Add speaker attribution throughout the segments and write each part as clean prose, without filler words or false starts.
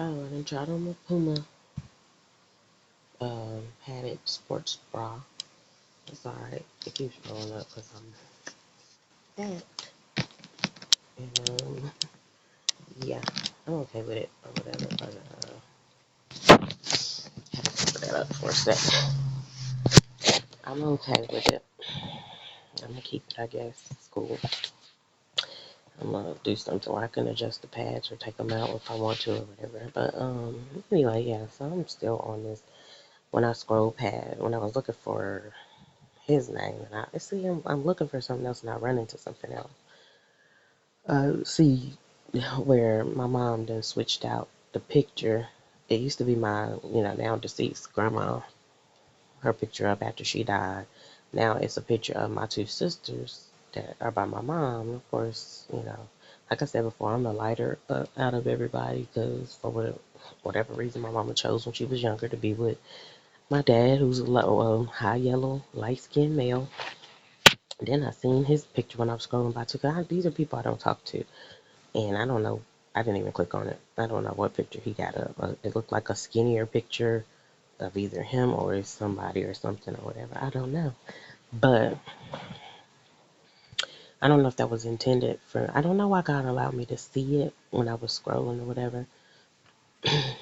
Speaker 1: Oh, and then tried on the Puma padded sports bra. It's alright. It keeps rolling up because I'm fat. And yeah, I'm okay with it or whatever. But had to cover that up for a sec. I'm okay with it. I'm gonna keep it, I guess. It's cool. I'm gonna do something where I can adjust the pads or take them out if I want to or whatever. But anyway, yeah. So I'm still on this. When I scroll past, when I was looking for his name, and I see I'm looking for something else, and I run into something else. See where my mom then switched out the picture. It used to be my, now deceased grandma, her picture up after she died. Now it's a picture of my two sisters that are by my mom. Of course, like I said before, I'm the lighter out of everybody because for whatever reason, my mama chose when she was younger to be with my dad, who's a high yellow, light skinned male. Then I seen his picture when I was scrolling by too. 'Cause these are people I don't talk to, and I don't know. I didn't even click on it. I don't know what picture he got up. It looked like a skinnier picture of either him or it's somebody or something or whatever. I don't know. But I don't know if that was intended for. I don't know why God allowed me to see it when I was scrolling or whatever.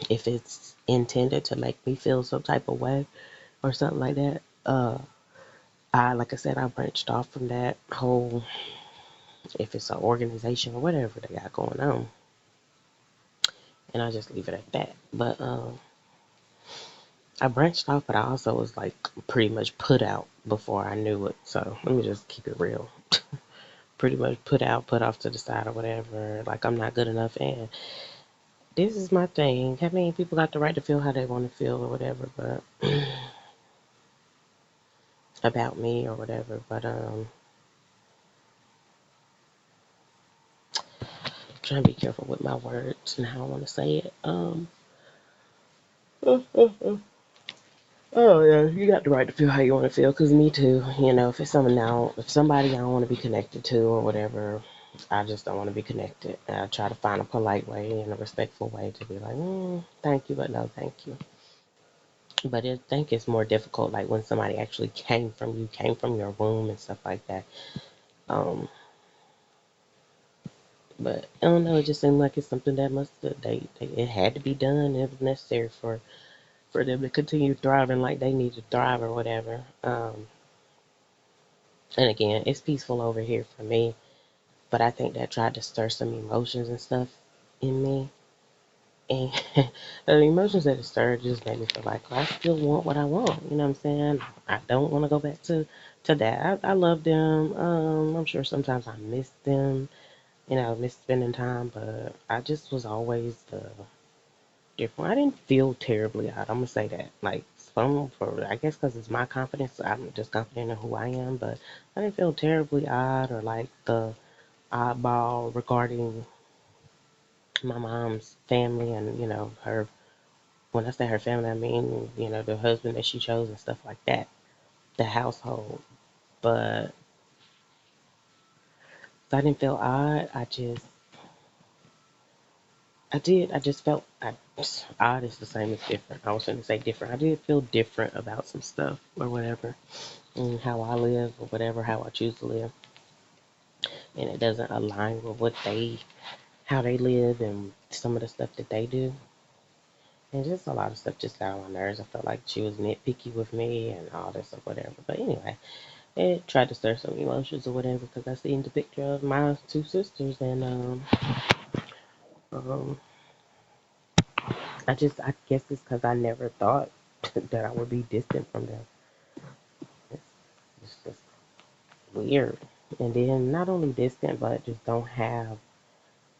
Speaker 1: If it's intended to make me feel some type of way or something like that. Like I said, I branched off from that whole. If it's an organization or whatever they got going on, and I just leave it at that. But I branched off, but I also was like pretty much put out before I knew it. So let me just keep it real. Pretty much put out, put off to the side or whatever. Like I'm not good enough, and this is my thing. I mean, people got the right to feel how they want to feel or whatever, but about me or whatever. But trying to be careful with my words and how I want to say it. Oh yeah, you got the right to feel how you want to feel. Cause me too. If it's something now, if somebody I don't want to be connected to or whatever, I just don't want to be connected. I try to find a polite way and a respectful way to be like, thank you, but no, thank you. But I think it's more difficult, like when somebody actually came from your womb and stuff like that. Um, but I don't know. It just seemed like it's something that it had to be done. It was necessary for them to continue thriving like they need to thrive or whatever. And again, it's peaceful over here for me, but I think that tried to stir some emotions and stuff in me. And the emotions that it stirred just made me feel like I still want what I want. You know what I'm saying? I don't want to go back to that. I love them. I'm sure sometimes I miss them. Miss spending time, but I just was always the different. I didn't feel terribly odd. I'm gonna say that. Like some for I guess because it's my confidence. I'm just confident in who I am, but I didn't feel terribly odd or like the oddball regarding my mom's family and her. When I say her family, I mean the husband that she chose and stuff like that, the household. But I didn't feel odd. I did. I just felt odd is the same as different. I was going to say different. I did feel different about some stuff or whatever, and how I live or whatever, how I choose to live, and it doesn't align with how they live and some of the stuff that they do. And just a lot of stuff just got on my nerves. I felt like she was nitpicky with me and all this or whatever. But anyway, it tried to stir some emotions or whatever because I seen the picture of my two sisters and um, I guess it's because I never thought that I would be distant from them. It's, it's just weird. And then not only distant, but just don't have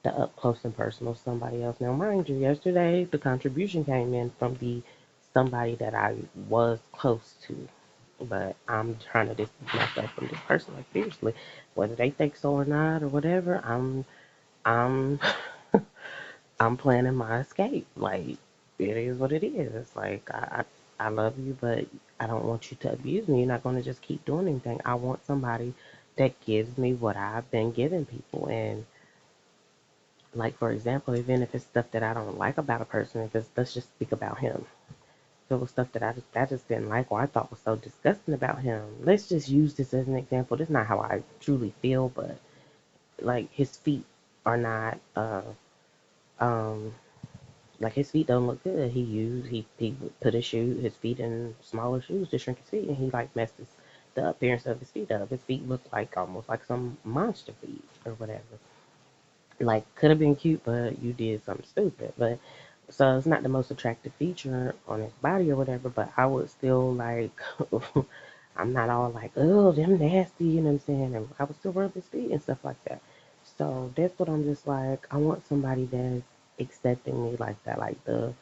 Speaker 1: the up close and personal somebody else. Now, mind you, yesterday the contribution came in from the somebody that I was close to, but I'm trying to distance myself from this person. Like seriously, whether they think so or not or whatever, I'm I'm planning my escape. Like it is what it is. It's like I love you, but I don't want you to abuse me. You're not going to just keep doing anything. I want somebody that gives me what I've been giving people, and Like, for example, even if it's stuff that I don't like about a person, if it's, let's just speak about him. If it was stuff that I just didn't like or I thought was so disgusting about him. Let's just use this as an example. This is not how I truly feel, but like his feet are not um like his feet don't look good. He put his feet in smaller shoes to shrink his feet, and he like messes the appearance of his feet up. His feet look like almost like some monster feet or whatever. Like could have been cute, but you did something stupid. But so it's not the most attractive feature on his body or whatever. But I would still like. I'm not all like, oh, them nasty, you know what I'm saying? And I would still rub his feet and stuff like that. So that's what I'm just like. I want somebody that's accepting me like that, like the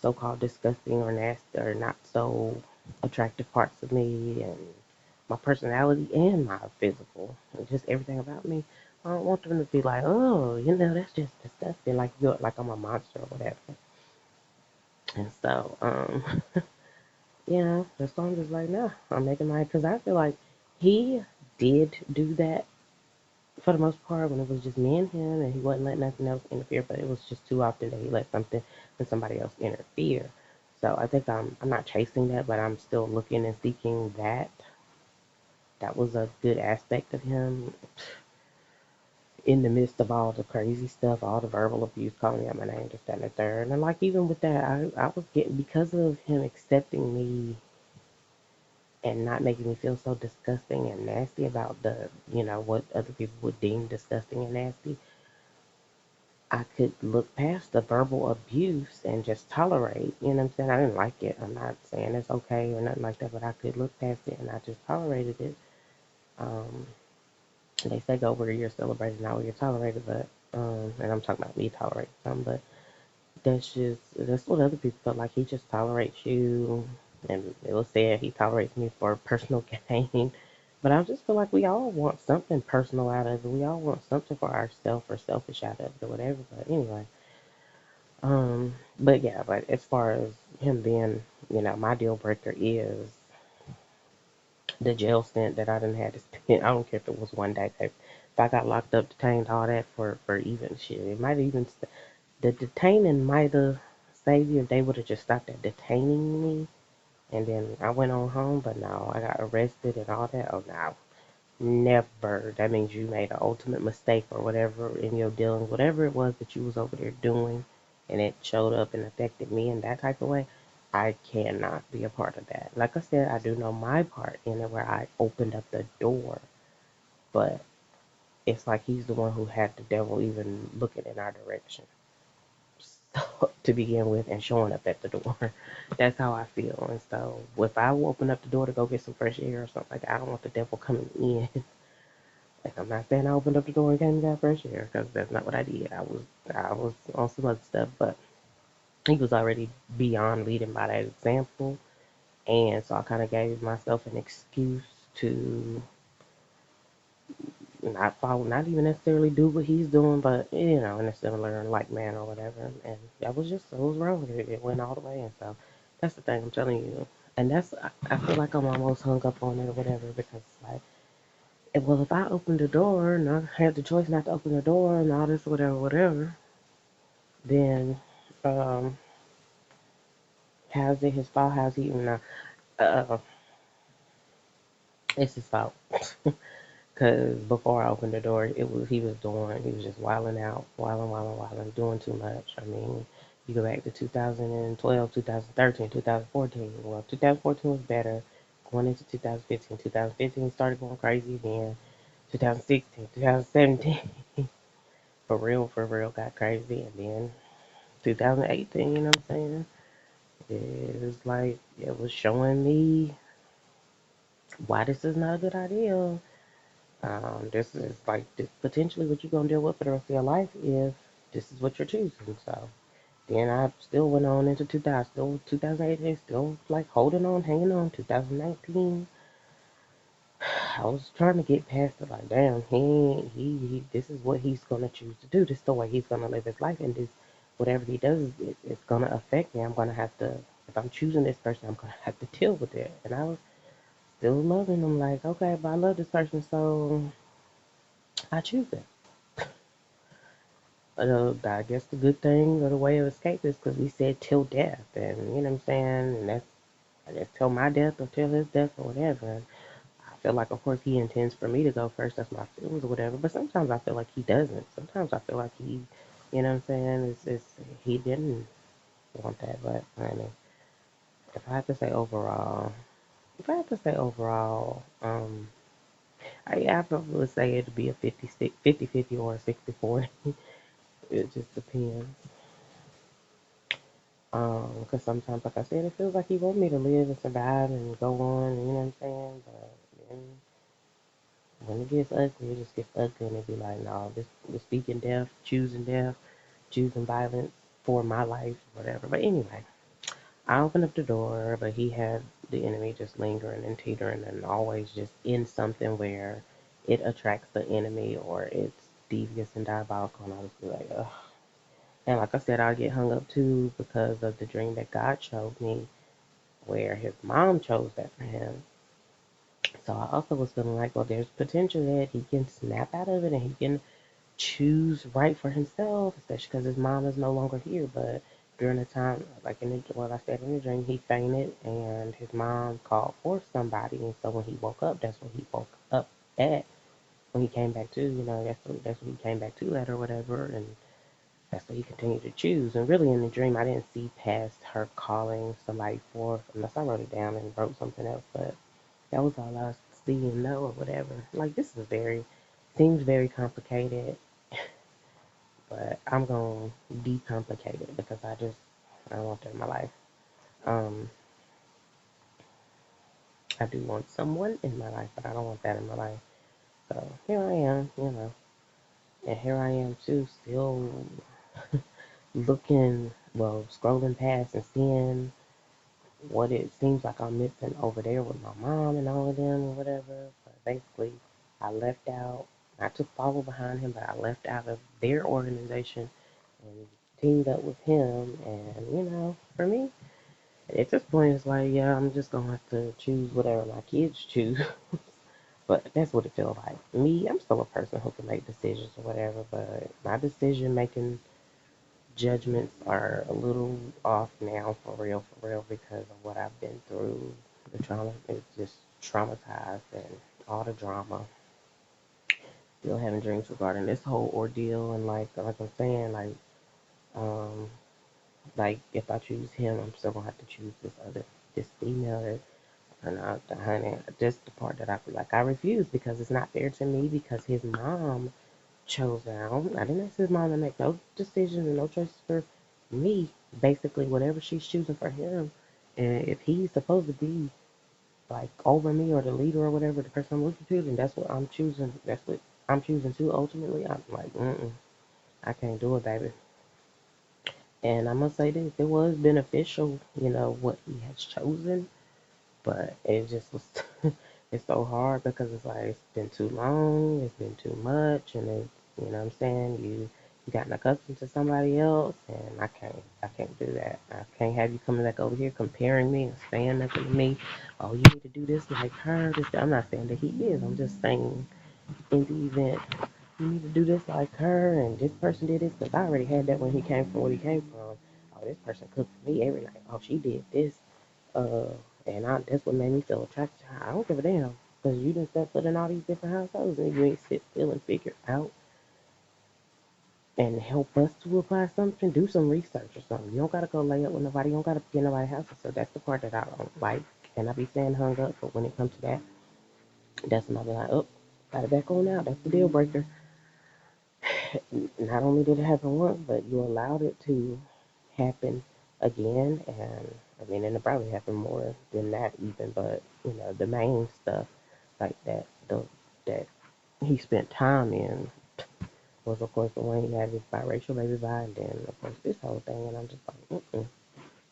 Speaker 1: so-called disgusting or nasty or not so attractive parts of me and my personality and my physical and just everything about me. I don't want them to be like, oh, that's just disgusting, like you're like I'm a monster or whatever. And so, the song is like, no, I'm making my, because I feel like he did do that for the most part when it was just me and him and he wasn't letting nothing else interfere, but it was just too often that he let something and somebody else interfere. So I think I'm not chasing that, but I'm still looking and seeking that. That was a good aspect of him in the midst of all the crazy stuff, all the verbal abuse, calling out my name, just that and the third. And like even with that, I was getting because of him accepting me and not making me feel so disgusting and nasty about what other people would deem disgusting and nasty. I could look past the verbal abuse and just tolerate. You know what I'm saying? I didn't like it. I'm not saying it's okay or nothing like that, but I could look past it and I just tolerated it. Um, they say go where you're celebrated, not where you're tolerated, but and I'm talking about me tolerating something, but that's what other people felt like. He just tolerates you, and it was said he tolerates me for personal gain. But I just feel like we all want something personal out of it. We all want something for ourselves or selfish out of it or whatever. But anyway, but yeah, but as far as him being, my deal breaker is the jail stint that I didn't have to spend. I don't care if it was one day. If I got locked up, detained, all that for even shit, it might even the detaining might have saved you if they would have just stopped at detaining me, and then I went on home. But no, I got arrested and all that. Oh no, never. That means you made an ultimate mistake or whatever in your dealings, whatever it was that you was over there doing, and it showed up and affected me in that type of way. I cannot be a part of that. Like I said, I do know my part in it where I opened up the door, but it's like he's the one who had the devil even looking in our direction to begin with and showing up at the door. That's how I feel. And so if I open up the door to go get some fresh air or something like that, I don't want the devil coming in. Like I'm not saying I opened up the door and came and got fresh air because that's not what I did. I was on some other stuff, but he was already beyond leading by that example, and so I kind of gave myself an excuse to not follow, not even necessarily do what he's doing, but in a similar and like manner or whatever. And that was just, it was wrong. It went all the way, and so that's the thing I'm telling you. And I feel like I'm almost hung up on it or whatever because like, well, if I opened the door and I had the choice not to open the door and all this whatever whatever, then um, how's it his fault? How's he even? Uh, it's his fault. Cause before I opened the door, he was just wilding out, wilding, doing too much. I mean, you go back to 2012, 2013, 2014. Well, 2014 was better. Going into 2015, 2015 started going crazy again. 2016, 2017, for real, got crazy, and then 2018. You know what I'm saying? It was like it was showing me why this is not a good idea. This is like this potentially what you're gonna deal with for the rest of your life if this is what you're choosing. So then I still went on into 2000, still 2018, still like holding on, hanging on. 2019, I was trying to get past it. Like, damn, this is what he's gonna choose to do. This is the way he's gonna live his life, and this, whatever he does, it's gonna affect me. I'm gonna have to, if I'm choosing this person, I'm gonna have to deal with it. And I was still loving him. Like, okay, but I love this person, so I choose it. I guess the good thing or the way of escape is because we said till death, and you know what I'm saying, and that's I guess till my death or till his death or whatever. And I feel like, of course, he intends for me to go first. That's my feelings or whatever. But sometimes I feel like he doesn't. Sometimes I feel like he, you know what I'm saying, it's he didn't want that. But I mean, if I had to say overall, if I had to say overall, I probably would say it'd be a 50-50 or a 60-40. It just depends. Because sometimes, like I said, it feels like he wants me to live and survive and go on, you know what I'm saying? But then when it gets ugly, it just gets ugly, and it be like, no, this is speaking death, choosing violence for my life, whatever. But anyway, I opened up the door, but he had the enemy just lingering and teetering and always just in something where it attracts the enemy or it's devious and diabolical, and I'll just be like, ugh. And like I said, I'll get hung up too because of the dream that God showed me where his mom chose that for him. So I also was feeling like, well, there's potential that he can snap out of it and he can choose right for himself, especially because his mom is no longer here. But during the time, like in the, well, I said in the dream, he fainted and his mom called for somebody. And so when he woke up, that's what he woke up at. When he came back to, that's what he came back to at or whatever. And that's what he continued to choose. And really in the dream, I didn't see past her calling somebody forth unless I wrote it down and wrote something else. But that was all I see and know or whatever. Like this is seems very complicated, but I'm gonna decomplicate it because I don't want that in my life. Um, I do want someone in my life, but I don't want that in my life. So here I am, and here I am too, still looking, well, scrolling past and seeing what it seems like I'm missing over there with my mom and all of them or whatever. But basically, I left out, not to follow behind him, but I left out of their organization and teamed up with him. And, for me, at this point, it's like, yeah, I'm just going to have to choose whatever my kids choose. But that's what it feels like. Me, I'm still a person who can make decisions or whatever, but my decision making judgments are a little off now for real, because of what I've been through. The trauma is just traumatized and all the drama. Still having dreams regarding this whole ordeal and like I'm saying, um like if I choose him, I'm still gonna have to choose this female that turned out the honey. Just the part that I feel like I refuse because it's not fair to me because his mom chose now. I didn't ask his mom to make no decisions and no choices for me. Basically, whatever she's choosing for him, and if he's supposed to be like over me or the leader or whatever, the person I'm looking to, then that's what I'm choosing. That's what I'm choosing too. Ultimately, I'm like, I can't do it, baby. And I must say this: it was beneficial, what he has chosen, but it just was. It's so hard because it's like it's been too long, it's been too much, and it's what I'm saying. You gotten accustomed to somebody else, and I can't do that. I can't have you coming back over here comparing me and saying nothing to me. Oh, you need to do this like her. This. I'm not saying that he is. I'm just saying in the event you need to do this like her, and this person did this because I already had that when he came from what he came from. Oh, this person cooked for me every night. Oh, she did this. Uh, that's what made me feel attracted to her. I don't give a damn because you done set foot in all these different households and you ain't sit still and figure out and help us to apply something. Do some research or something. You don't gotta go lay up with nobody. You don't gotta be in nobody's house. So that's the part that I don't like. And I be saying hung up, but when it comes to that, that's when I be like, oh, gotta back on out. That's the deal breaker. Not only did it happen once, but you allowed it to happen again, and I mean, and it probably happened more than that even. But the main stuff like that he spent time in was, of course, the one he had his biracial baby by, and then of course this whole thing, and I'm just like, mm-mm.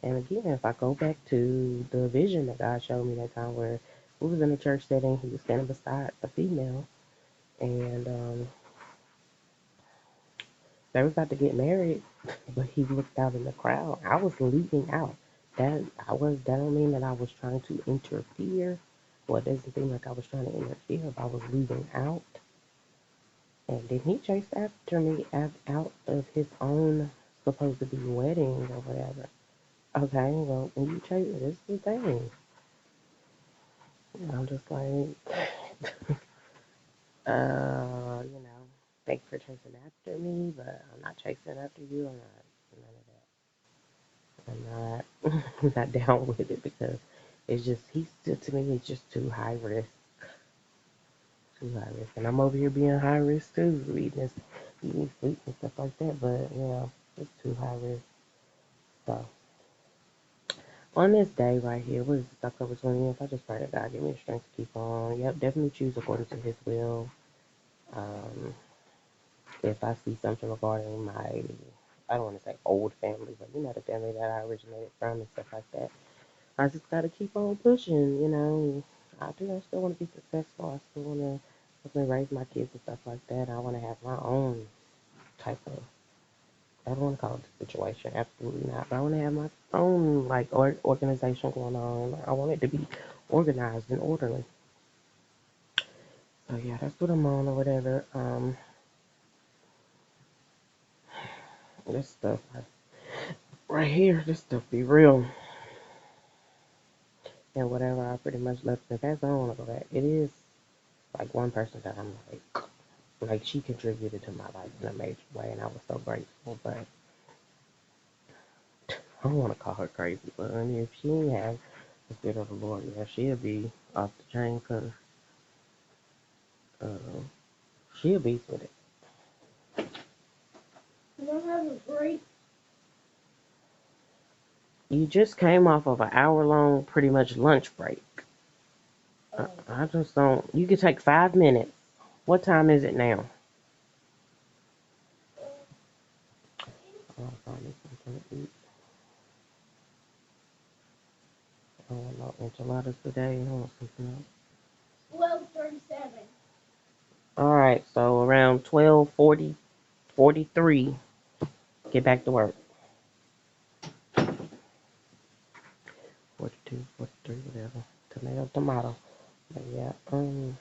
Speaker 1: And again, if I go back to the vision that God showed me that time where we was in a church setting, he was standing beside a female, and they was about to get married, but he looked out in the crowd. I was leaving out. That don't mean that I was trying to interfere. Well, it doesn't seem like I was trying to interfere if I was leaving out. And then he chased after me out of his own supposed to be wedding or whatever. Okay, well, when you chase, this is the thing. I'm just like, you know, thanks for chasing after me, but I'm not chasing after you. I'm not, none of that. I'm not, I'm not down with it because it's just, he's still, to me, it's just too high risk. Too high risk. And I'm over here being high risk too, eating sweets and stuff like that, but, you know, it's too high risk. So, on this day right here, what is this, October 20th? I just pray to God give me the strength to keep on. Yep, definitely choose according to His will. Um, if I see something regarding my, I don't want to say old family, but you know, the family that I originated from and stuff like that, I just got to keep on pushing, you know. I still want to be successful. I still want to definitely raise my kids and stuff like that. I want to have my own type of, I don't want to call it a situation, absolutely not. But I want to have my own like organization going on. I want it to be organized and orderly. So yeah, that's what I'm on or whatever. This stuff right here, this stuff be real. And whatever I pretty much left in the past, I don't want to go back. It is like one person that I'm like she contributed to my life in a major way, and I was so grateful. But I don't want to call her crazy, but I mean, if she ain't have the spirit of the Lord, yeah, she'll be off the chain because uh, she'll be with it. You just came off of an hour long, pretty much lunch break. I just don't. You could take 5 minutes. What time is it now? I'll find me something to eat. I want no enchiladas today. I want something else.
Speaker 2: 12:37.
Speaker 1: All right, so around 12:40, 43, get back to work. 42, 43, whatever. Tomato, tomato. But yeah, let me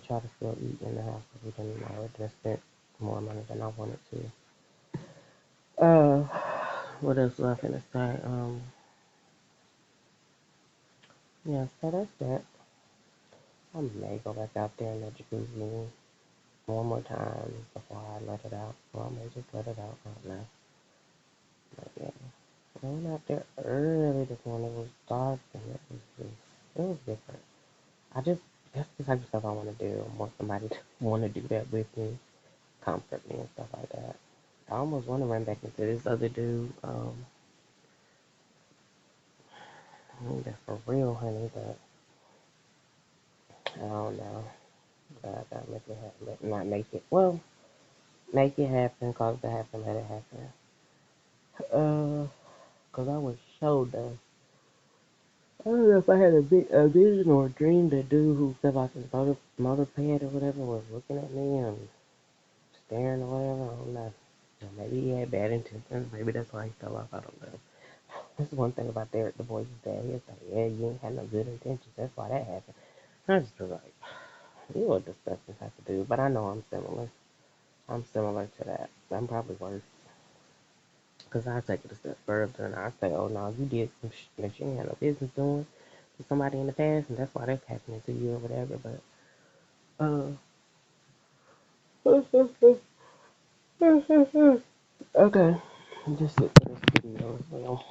Speaker 1: try to still eat in the house because we didn't already just spent more money than I wanted to. What else was I finna say? Yeah, so that's that. I may go back out there in the jacuzzi one more time before I let it out. Or I may just let it out. I don't know. But yeah. I went out there early this morning. It was dark and it was different. That's the type of stuff I want to do. I want somebody to want to do that with me, comfort me and stuff like that. I almost want to run back into this other dude. I think that's for real, honey, but I don't know. But I gotta make it happen. Not make it. Well, make it happen, cause it happen, let it happen. Cause I was showed the. I don't know if I had a vision or a dream. The dude who fell off his motorpad or whatever was looking at me and staring or whatever. I don't know. Maybe he had bad intentions. Maybe that's why he fell off. I don't know. That's one thing about Derek the Boy's dad. He was like, yeah, you ain't had no good intentions. That's why that happened. I just feel like, you a disgusting type of dude. But I know I'm similar. I'm similar to that. I'm probably worse. Because I take it a step further and I say, oh, no, you did some shit that you ain't had no business doing to somebody in the past, and that's why that's happening to you or whatever. But, okay. Just sit for this video as well.